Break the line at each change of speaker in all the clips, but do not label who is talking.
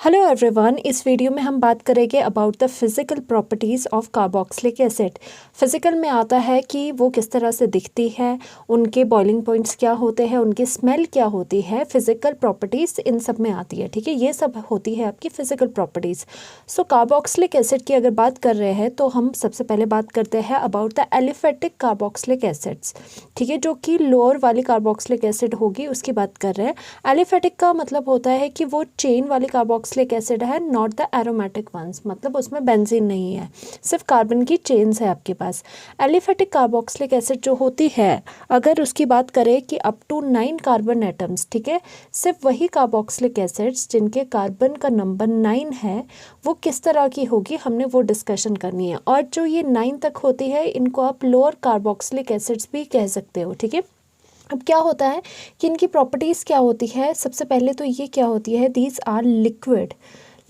Hello everyone, इस video में हम बात करेंगे about the physical properties of carboxylic acid. Physical में आता है कि वो किस तरह से दिखती है, उनके बॉइलिंग पॉइंट्स क्या होते हैं, उनकी स्मेल क्या होती है, फिज़िकल प्रॉपर्टीज़ इन सब में आती है। ठीक है, ये सब होती है आपकी फ़िज़िकल प्रॉपर्टीज़। सो कार्बोक्सिलिक एसिड की अगर बात कर रहे हैं तो हम सबसे पहले बात करते हैं about the aliphatic carboxylic acids. ठीक है, जो कि लोअर वाली कार्बोक्सिलिक एसिड होगी उसकी बात कर रहे हैं। एलिफेटिक का मतलब होता है कि वो चेन वाली कार्बोक्सिलिक एसिड है, नॉट द एरोमेटिक वंस, मतलब उसमें बेंजीन नहीं है, सिर्फ कार्बन की चेन्स है आपके पास। एलिफेटिक कार्बोक्सिलिक एसिड जो होती है, अगर उसकी बात करें कि अप टू 9 कार्बन एटम्स, ठीक है, सिर्फ वही कार्बोक्सिलिक एसिड्स जिनके कार्बन का नंबर 9 है, वो किस तरह की होगी हमने वो डिस्कशन करनी है। और जो ये 9 तक होती है इनको आप लोअर कार्बोक्सिलिक एसिड्स भी कह सकते हो। ठीक है, अब क्या होता है कि इनकी प्रॉपर्टीज़ क्या होती है। सबसे पहले तो ये क्या होती है, दीज आर लिक्विड।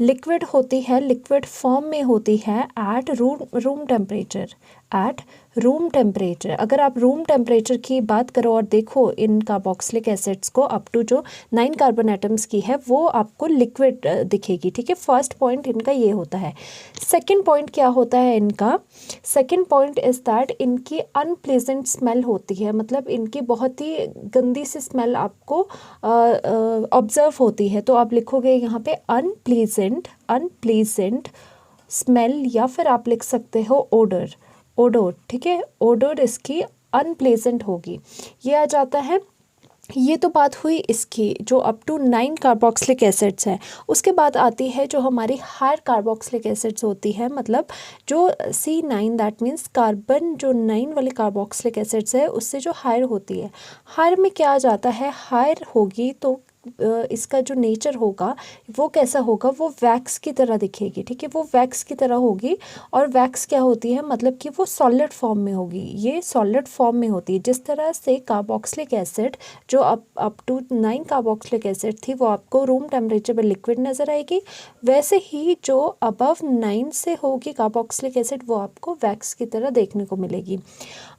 लिक्विड होती है, लिक्विड फॉर्म में होती है at room temperature. At room temperature, अगर आप रूम टेम्परेचर की बात करो और देखो इन कार्बोक्सिलिक एसिड्स को, अप टू जो 9 कार्बन एटम्स की है वो आपको लिक्विड दिखेगी। ठीक है, फर्स्ट पॉइंट इनका ये होता है। सेकंड पॉइंट क्या होता है इनका, सेकंड पॉइंट इज़ दैट इनकी अनप्लेजेंट स्मेल होती है, मतलब इनकी बहुत ही गंदी सी स्मेल आपको ऑब्जर्व होती है। तो आप लिखोगे यहाँ पे अनप्लीजेंट स्मेल, या फिर आप लिख सकते हो ओडर। ओडोर, ठीक है, ओडोर इसकी अनप्लेजेंट होगी। ये आ जाता है। ये तो बात हुई इसकी जो अप टू 9 कार्बोक्सिलिक एसिड्स है। उसके बाद आती है जो हमारी हायर कार्बोक्सिलिक एसिड्स होती है, मतलब जो C9, दैट मीन्स कार्बन जो 9 वाली कार्बोक्सिलिक एसिड्स है उससे जो हायर होती है। हायर में क्या आ जाता है, हायर होगी तो इसका जो नेचर होगा वो कैसा होगा, वो वैक्स की तरह दिखेगी। ठीक है, वो वैक्स की तरह होगी। और वैक्स क्या होती है, मतलब कि वो सॉलिड फॉर्म में होगी। ये सॉलिड फॉर्म में होती है। जिस तरह से कार्बोक्सिलिक एसिड जो अप टू 9 कार्बोक्सिलिक एसिड थी वो आपको रूम टेम्परेचर पर लिक्विड नज़र आएगी, वैसे ही जो अबव 9 से होगी कार्बोक्सिलिक एसिड वो आपको वैक्स की तरह देखने को मिलेगी।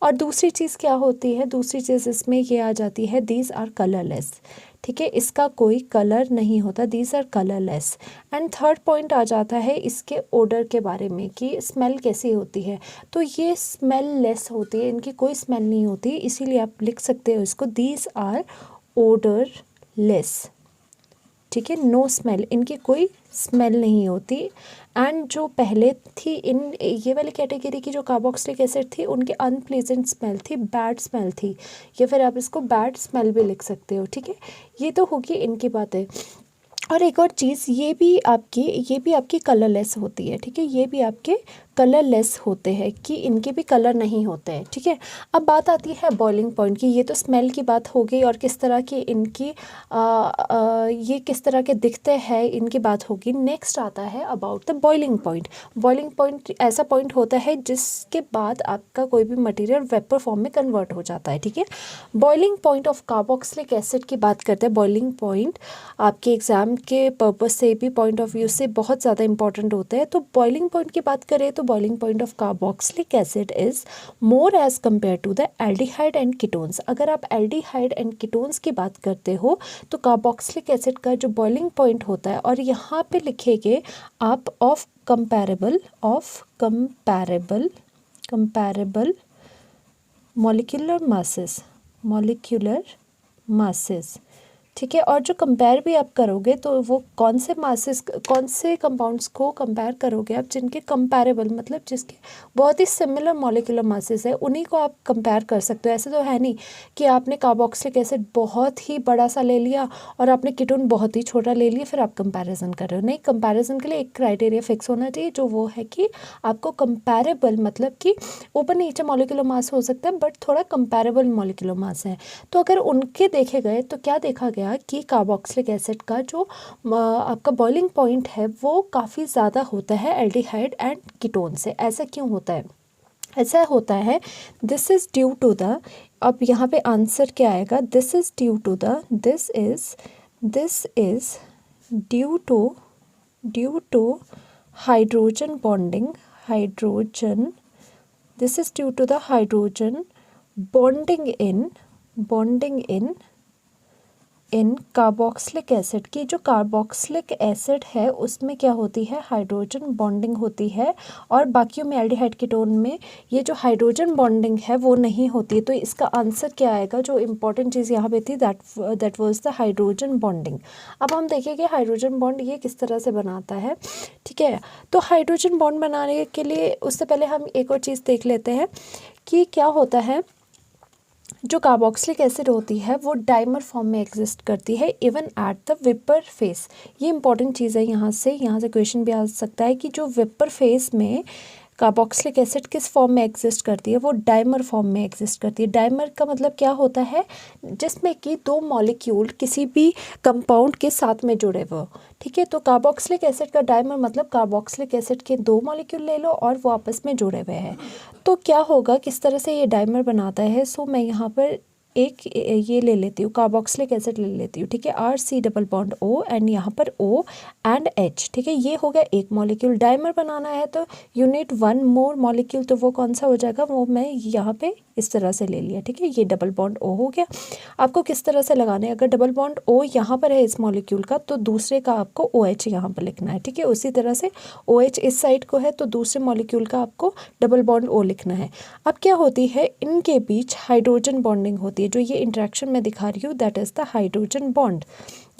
और दूसरी चीज़ क्या होती है, दूसरी चीज़ इसमें ये आ जाती है, दीज आर कलरलेस। ठीक है, इसका कोई कलर नहीं होता, these are colourless. And third point आ जाता है इसके ओडर के बारे में कि स्मेल कैसी होती है। तो ये स्मेल लेस होती है, इनकी कोई स्मेल नहीं होती, इसीलिए आप लिख सकते हो इसको दीज आर ओडर लेस। ठीक है, नो स्मेल, इनकी कोई स्मेल नहीं होती। एंड जो पहले थी इन ये वाली कैटेगरी की जो कार्बोक्सिलिक एसिड थी उनकी अनप्लेजेंट स्मेल थी, बैड स्मेल थी, या फिर आप इसको बैड स्मेल भी लिख सकते हो। ठीक है, ये तो होगी इनकी बातें। और एक और चीज़, ये भी आपकी कलरलेस होती है। ठीक है, ये भी आपके कलरलेस होते हैं कि इनके भी कलर नहीं होते हैं। ठीक है, अब बात आती है बॉइलिंग पॉइंट की। ये तो स्मेल की बात हो गई और किस तरह की इनकी ये किस तरह के दिखते हैं इनकी बात होगी। नेक्स्ट आता है about the boiling point. Boiling point ऐसा पॉइंट होता है जिसके बाद आपका कोई भी मटेरियल वेपर फॉर्म में कन्वर्ट हो जाता है। ठीक है, boiling point of carboxylic acid की बात करते हैं। बॉइलिंग पॉइंट आपके एग्ज़ाम के पर्पस से भी, पॉइंट ऑफ व्यू से बहुत ज़्यादा इंपॉर्टेंट होते हैं। तो बॉइलिंग पॉइंट की बात करें तो boiling point of carboxylic acid is more as compare to the aldehyde and ketones. अगर आप एल्डिहाइड एंड कीटोन्स की बात करते हो तो कार्बोक्सिलिक एसिड का जो बॉइलिंग पॉइंट होता है, और यहाँ पे लिखेंगे आप ऑफ कंपैरेबल मॉलिक्यूलर मासेस। ठीक है, और जो कंपेयर भी आप करोगे तो वो कौन से मासेस, कौन से कंपाउंड्स को कंपेयर करोगे आप, जिनके कंपैरेबल मतलब जिसके बहुत ही सिमिलर मॉलिक्यूलर मासेस है, उन्हीं को आप कंपेयर कर सकते हो। ऐसे तो है नहीं कि आपने कार्बोक्सिलिक एसिड बहुत ही बड़ा सा ले लिया और आपने कीटोन बहुत ही छोटा ले लिया फिर आप कंपैरिजन कर रहे हो। नहीं, कंपैरिजन के लिए एक क्राइटेरिया फिक्स होना चाहिए, जो वो है कि आपको कंपैरेबल, मतलब कि ऊपर नीचे मॉलिक्यूलर मास हो सकता है बट थोड़ा कंपैरेबल मॉलिक्यूलर मास है। तो अगर उनके देखे गए तो क्या देखा गया कि कार्बोक्सिलिक एसिड का जो आपका बॉइलिंग पॉइंट है वो काफ़ी ज़्यादा होता है एल्डिहाइड एंड कीटोन से। ऐसा क्यों होता है? ऐसा होता है, this is due to the, अब यहाँ पे आंसर क्या आएगा, this is due to the, this is due to hydrogen bonding, this is due to the hydrogen bonding in in carboxylic acid की जो कार्बोक्सिलिक एसिड है उसमें क्या होती है, हाइड्रोजन बॉन्डिंग होती है, और बाकियों में एल्डिहाइड कीटोन में ये जो हाइड्रोजन बॉन्डिंग है वो नहीं होती है। तो इसका आंसर क्या आएगा, जो इम्पोर्टेंट चीज़ यहाँ पे थी that was the hydrogen bonding. अब हम देखेंगे हाइड्रोजन बॉन्ड ये किस तरह से बनाता है, ठीक है। तो हाइड्रोजन बॉन्ड बनाने के लिए उससे पहले हम एक और चीज़ देख लेते हैं कि क्या होता है। जो कार्बोक्सिलिक एसिड होती है वो डाइमर फॉर्म में एग्जिस्ट करती है even at the vapour face. ये इंपॉर्टेंट चीज़ है, यहाँ से क्वेश्चन भी आ सकता है कि जो वेपर फेस में कार्बोक्सिलिक एसिड किस फॉर्म में एग्जिस्ट करती है, वो डाइमर फॉर्म में एग्जिस्ट करती है। डाइमर का मतलब क्या होता है, जिसमें कि दो मॉलिक्यूल किसी भी कंपाउंड के साथ में जुड़े हुए, ठीक है। तो कार्बोक्सिलिक एसिड का डाइमर मतलब कार्बोक्सिलिक एसिड के दो मॉलिक्यूल ले लो और वो आपस में जुड़े हुए हैं। तो क्या होगा, किस तरह से ये डाइमर बनाता है। सो मैं यहाँ पर एक ये ले लेती हूँ, कार्बोक्सिलिक एसिड ले लेती हूँ, ठीक है, RC+O एंड यहाँ पर O एंड H, ठीक है। ये हो गया एक मॉलिक्यूल। डाइमर बनाना है तो you need one more molecule, तो वो कौन सा हो जाएगा, वो मैं यहाँ पे इस तरह से ले लिया, ठीक है। ये डबल बॉन्ड O हो गया। आपको किस तरह से लगाना है, अगर डबल बॉन्ड O यहाँ पर है इस मॉलिक्यूल का, तो दूसरे का आपको OH यहाँ पर लिखना है, ठीक है। उसी तरह से OH इस साइड को है तो दूसरे मॉलिक्यूल का आपको डबल बॉन्ड O लिखना है। अब क्या होती है, इनके बीच हाइड्रोजन बॉन्डिंग होती है। जो ये इंटरेक्शन मैं दिखा रही हूँ that is the hydrogen bond.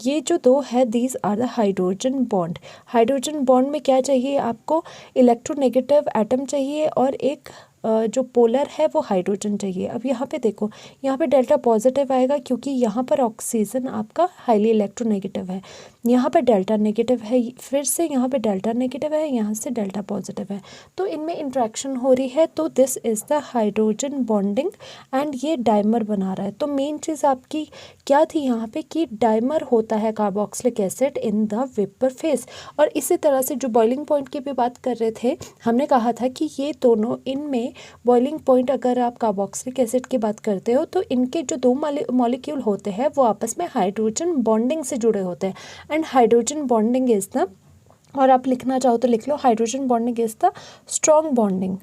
ये जो दो है these are the hydrogen bond. Hydrogen bond में क्या चाहिए आपको, इलेक्ट्रोनेगेटिव एटम चाहिए और एक जो पोलर है वो हाइड्रोजन चाहिए। अब यहाँ पे देखो, यहाँ पे डेल्टा पॉजिटिव आएगा क्योंकि यहाँ पर ऑक्सीजन आपका हाईली इलेक्ट्रोनेगेटिव है, यहाँ पे डेल्टा नेगेटिव है, फिर से यहाँ पे डेल्टा नेगेटिव है, यहाँ से डेल्टा पॉजिटिव है, तो इनमें इंट्रैक्शन हो रही है। तो this is the hydrogen bonding and ये डाइमर बना रहा है। तो मेन चीज़ आपकी क्या थी यहाँ पे कि डाइमर होता है carboxylic acid in the vapour phase. और इसी तरह से जो बॉइलिंग पॉइंट की भी बात कर रहे थे, हमने कहा था कि ये दोनों, इनमें बॉइलिंग पॉइंट अगर आप कार्बोक्सिलिक एसिड की बात करते हो तो इनके जो दो मॉलिक्यूल होते हैं वो आपस में हाइड्रोजन बॉन्डिंग से जुड़े होते हैं। And hydrogen bonding is the, और आप लिखना चाहो तो लिख लो, hydrogen bonding is the strong bonding,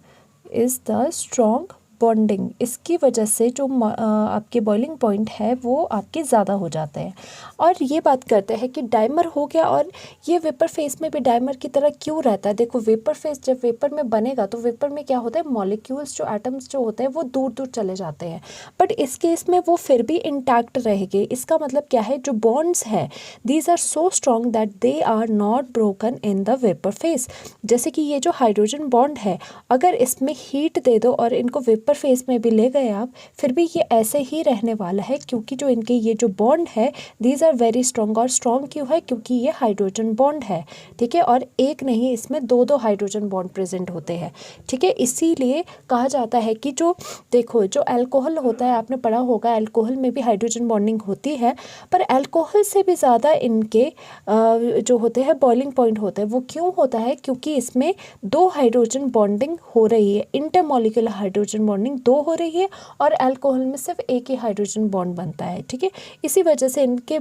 is the strong bonding. इसकी वजह से जो आपके बॉइलिंग पॉइंट है वो आपके ज़्यादा हो जाते हैं। और ये बात करते हैं कि डाइमर हो गया, और ये वेपर फेस में भी डाइमर की तरह क्यों रहता है। देखो वेपर फेस जब वेपर में बनेगा तो वेपर में क्या होता है, मॉलिक्यूल्स जो एटम्स जो होते हैं वो दूर दूर चले जाते हैं, बट इस केस में वो फिर भी इंटैक्ट रहेंगे। इसका मतलब क्या है, जो बॉन्ड्स है these are so strong that they are not broken in the vapour phase. जैसे कि ये जो हाइड्रोजन बॉन्ड है, अगर इसमें हीट दे दो और इनको वेपर फेस में भी ले गए आप, फिर भी ये ऐसे ही रहने वाला है, क्योंकि जो इनके ये जो बॉन्ड है दीज आर वेरी स्ट्रॉन्ग। और स्ट्रॉन्ग क्यों है, क्योंकि ये हाइड्रोजन बॉन्ड है, ठीक है। और एक नहीं, इसमें दो दो हाइड्रोजन बॉन्ड प्रेजेंट होते हैं, ठीक है। इसीलिए कहा जाता है कि जो देखो जो अल्कोहल होता है, आपने पढ़ा होगा अल्कोहल में भी हाइड्रोजन बॉन्डिंग होती है, पर अल्कोहल से भी ज़्यादा इनके जो होते हैं बॉइलिंग पॉइंट होते हैं। वो क्यों होता है, क्योंकि इसमें दो हाइड्रोजन बॉन्डिंग हो रही है, इंटरमॉलिक्यूलर हाइड्रोजन बॉन्डिंग दो हो रही है, और अल्कोहल में सिर्फ एक ही हाइड्रोजन बॉन्ड बनता है, ठीक है। इसी वजह से इनके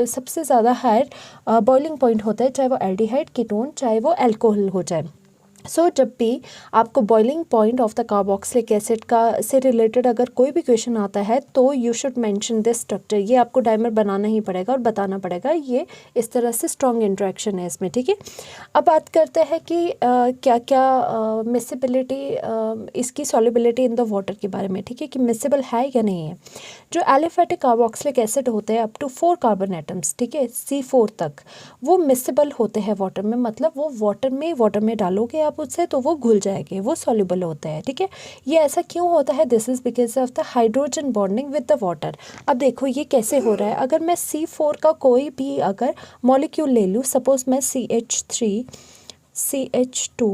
सबसे ज़्यादा हायर बॉइलिंग पॉइंट होता है, चाहे वो एल्डिहाइड कीटोन चाहे वो अल्कोहल हो जाए। जब भी आपको boiling point of the carboxylic acid का से रिलेटेड अगर कोई भी क्वेश्चन आता है तो you should mention this structure. ये आपको डाइमर बनाना ही पड़ेगा और बताना पड़ेगा, ये इस तरह से स्ट्रॉन्ग इंट्रैक्शन है इसमें, ठीक है। अब बात करते हैं कि क्या क्या मिसिबिलिटी, इसकी सॉल्युबिलिटी इन द वाटर के बारे में, ठीक है, कि मिसिबल है या नहीं है। जो एलिफेटिक कार्बोक्सिलिक एसिड होते हैं अप टू 4 कार्बन एटम्स, ठीक है, C4 तक, वो मिसिबल होते हैं वाटर में, मतलब वो वाटर में डालोगे आप उससे तो वो घुल जाएंगे, वो सॉल्युबल होते हैं, ठीक है। ये ऐसा क्यों होता है, this is because of the hydrogen bonding with the water. अब देखो ये कैसे हो रहा है, अगर मैं C4 का कोई भी अगर मॉलिक्यूल ले लूँ, सपोज मैं CH3 CH2,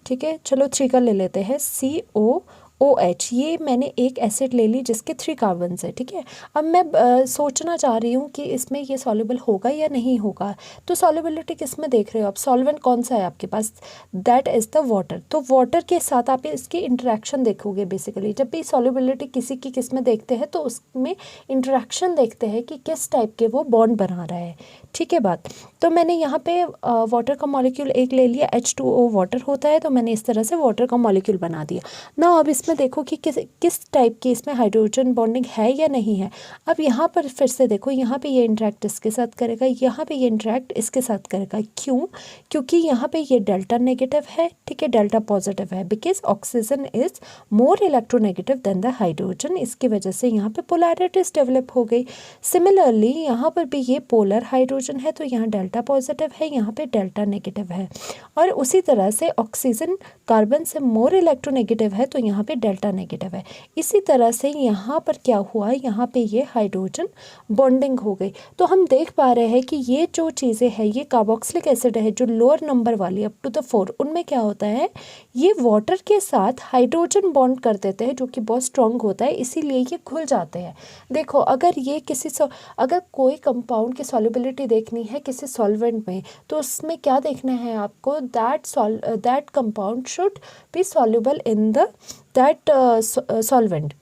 ठीक है, चलो 3 का ले लेते हैं, COOH, ये मैंने एक एसिड ले ली जिसके 3 कार्बन है, ठीक है। अब मैं सोचना चाह रही हूँ कि इसमें ये सॉल्युबल होगा या नहीं होगा। तो सॉल्युबिलिटी किस में देख रहे हो आप, सॉल्वेंट कौन सा है आपके पास, दैट इज़ द वाटर। तो वाटर के साथ आप इसकी इंटरेक्शन देखोगे। बेसिकली जब भी सॉल्युबिलिटी किसी की किस में देखते हैं तो उसमें इंटरेक्शन देखते हैं कि किस टाइप के वो बॉन्ड बना रहा है, ठीक है बात। तो मैंने यहाँ पे वाटर का मॉलिक्यूल एक ले लिया, H2O वाटर होता है, तो मैंने इस तरह से वाटर का मॉलिक्यूल बना दिया ना। अब इसमें देखो कि किस टाइप की इसमें हाइड्रोजन बॉन्डिंग है या नहीं है। अब यहाँ पर फिर से देखो, यहाँ पे ये इंटरेक्ट इसके साथ करेगा, यहाँ पे ये इंटरेक्ट इसके साथ करेगा। क्यों? क्योंकि यहाँ पे ये डेल्टा नेगेटिव है, ठीक है, डेल्टा पॉजिटिव है, because oxygen is more electronegative than the hydrogen. इसकी वजह से यहाँ पे पोलैरिटीज डेवलप हो गई। सिमिलरली यहाँ पर भी ये पोलर हाइड्रोजन है, तो यहाँ डेल्टा पॉजिटिव है, यहाँ पे डेल्टा नेगेटिव है। और उसी तरह से ऑक्सीजन कार्बन से मोर इलेक्ट्रोनेगेटिव है, तो यहाँ पे डेल्टा नेगेटिव है। इसी तरह से यहाँ पर क्या हुआ, यहाँ पे ये हाइड्रोजन बॉन्डिंग हो गई। तो हम देख पा रहे हैं कि ये जो चीज़ें हैं, ये कार्बोक्सिलिक एसिड है जो लोअर नंबर वाली अप टू द 4, उनमें क्या होता है, ये वाटर के साथ हाइड्रोजन बॉन्ड कर देते हैं, जो कि बहुत स्ट्रॉन्ग होता है, इसीलिए ये घुल जाते हैं। देखो, अगर ये अगर कोई कंपाउंड की सॉल्युबिलिटी देखनी है किसी सॉल्वेंट में, तो उसमें क्या देखना है आपको, that compound should be soluble in that solvent,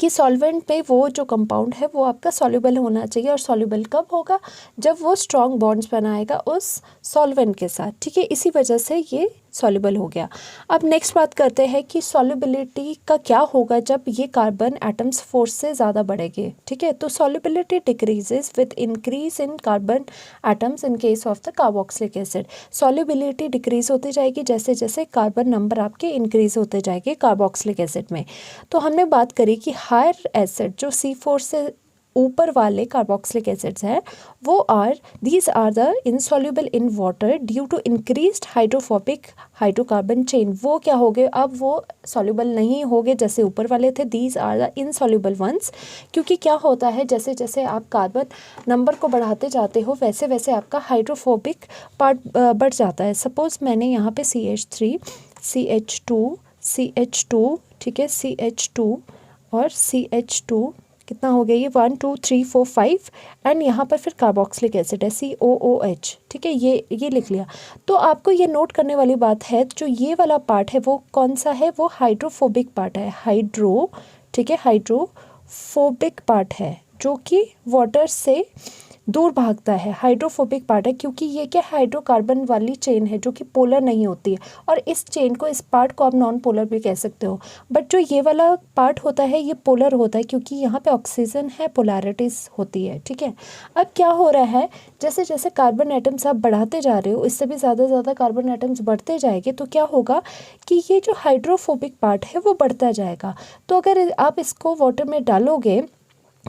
कि सॉल्वेंट में वो जो कंपाउंड है वो आपका सॉल्युबल होना चाहिए। और सॉल्युबल कब होगा, जब वो स्ट्रॉन्ग बॉन्ड्स बनाएगा उस सॉल्वेंट के साथ, ठीक है। इसी वजह से ये सॉल्युबल हो गया। अब नेक्स्ट बात करते हैं कि सॉल्युबिलिटी का क्या होगा जब ये कार्बन एटम्स फोर्स से ज़्यादा बढ़ेंगे, ठीक है। तो solubility decreases with increase in carbon atoms in case of the carboxylic acid. Solubility decrease होती जाएगी जैसे जैसे कार्बन नंबर आपके इंक्रीज होते जाएंगे कार्बोक्सिलिक एसिड में। तो हमने बात करी कि हायर एसिड जो C4 से ऊपर वाले कार्बोक्सिलिक एसिड्स हैं, वो these are the insoluble in water due to increased hydrophobic hydrocarbon chain. वो क्या हो गए, अब वो सॉल्युबल नहीं हो गए जैसे ऊपर वाले थे, these are the insoluble ones. क्योंकि क्या होता है, जैसे जैसे आप कार्बन नंबर को बढ़ाते जाते हो वैसे वैसे आपका हाइड्रोफोबिक पार्ट बढ़ जाता है। सपोज मैंने यहाँ पे CH3 CH2 ठीक है, CH2 और CH2 कितना हो गया, ये 1 2 3 4 5 एंड यहाँ पर फिर कार्बोक्सिलिक एसिड है COOH, ठीक है, ये लिख लिया। तो आपको ये नोट करने वाली बात है, जो ये वाला पार्ट है वो कौन सा है, वो हाइड्रोफोबिक पार्ट है, ठीक है, हाइड्रोफोबिक पार्ट है जो कि वाटर से दूर भागता है, हाइड्रोफोबिक पार्ट है। क्योंकि ये क्या हाइड्रोकार्बन वाली चेन है जो कि पोलर नहीं होती है, और इस चेन को, इस पार्ट को आप नॉन पोलर भी कह सकते हो। बट जो ये वाला पार्ट होता है ये पोलर होता है, क्योंकि यहाँ पे ऑक्सीजन है, पोलैरिटीज होती है, ठीक है। अब क्या हो रहा है, जैसे जैसे कार्बन एटम्स आप बढ़ाते जा रहे हो, इससे भी ज़्यादा कार्बन एटम्स बढ़ते जाएंगे, तो क्या होगा कि ये जो हाइड्रोफोबिक पार्ट है वो बढ़ता जाएगा। तो अगर आप इसको वाटर में डालोगे,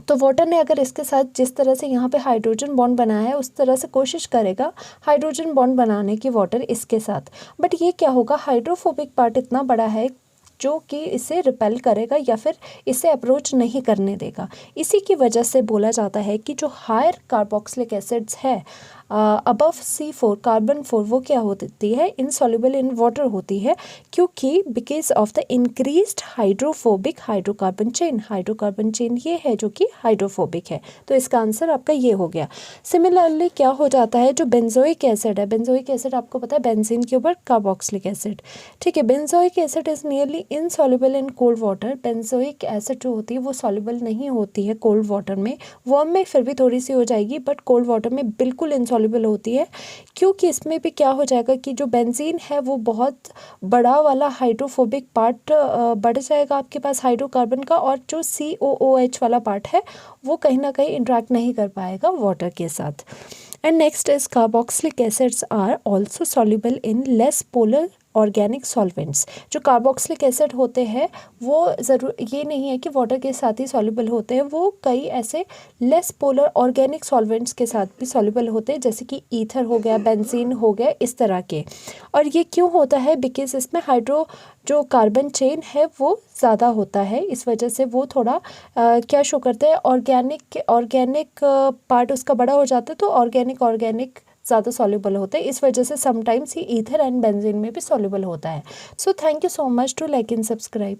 तो वाटर ने अगर इसके साथ जिस तरह से यहाँ पे हाइड्रोजन बॉन्ड बनाया है, उस तरह से कोशिश करेगा हाइड्रोजन बॉन्ड बनाने की वाटर इसके साथ। बट ये क्या होगा, हाइड्रोफोबिक पार्ट इतना बड़ा है जो कि इसे रिपेल करेगा या फिर इसे अप्रोच नहीं करने देगा। इसी की वजह से बोला जाता है कि जो हायर कार्बोक्सिलिक एसिड्स है अबव C4 कार्बन 4, वो क्या होती है, इनसॉल्युबल इन वाटर होती है, क्योंकि because of the increased hydrophobic hydrocarbon chain ये है जो कि हाइड्रोफोबिक है। तो इसका आंसर आपका ये हो गया। सिमिलरली क्या हो जाता है, जो बेंजोइक एसिड है, बेंजोइक एसिड आपको पता है बेंजीन के ऊपर कार्बोक्सिलिक एसिड, ठीक है। Benzoic acid is nearly insoluble in cold water. Benzoic acid जो होती है वो सॉल्युबल नहीं होती है कोल्ड वाटर में, वार्म में फिर भी थोड़ी सी हो जाएगी, बट कोल्ड वाटर में बिल्कुल इनसॉल्युबल होती है। क्योंकि इसमें भी क्या हो जाएगा कि जो बेंजीन है वो बहुत बड़ा वाला हाइड्रोफोबिक पार्ट बढ़ जाएगा आपके पास हाइड्रोकार्बन का, और जो COOH वाला पार्ट है वो कहीं ना कहीं इंटरेक्ट नहीं कर पाएगा वाटर के साथ। And next is carboxylic acids are also soluble in less polar organic solvents. जो कार्बोक्सिलिक एसिड होते हैं वो ये नहीं है कि वाटर के साथ ही सॉल्युबल होते हैं, वो कई ऐसे लेस पोलर ऑर्गेनिक सॉल्वेंट्स के साथ भी सॉल्युबल होते हैं, जैसे कि ईथर हो गया, बेंजीन हो गया, इस तरह के। और ये क्यों होता है, बिकॉज इसमें जो कार्बन चेन है वो ज़्यादा होता है, इस वजह से वो थोड़ा क्या शो करते हैं, ऑर्गेनिक पार्ट उसका बड़ा हो जाता है, तो ऑर्गेनिक ज़्यादा सॉल्युबल होते हैं। इस वजह से समटाइम्स ही ईथर एंड बेंजीन में भी सॉल्युबल होता है। So thank you so much to like and subscribe.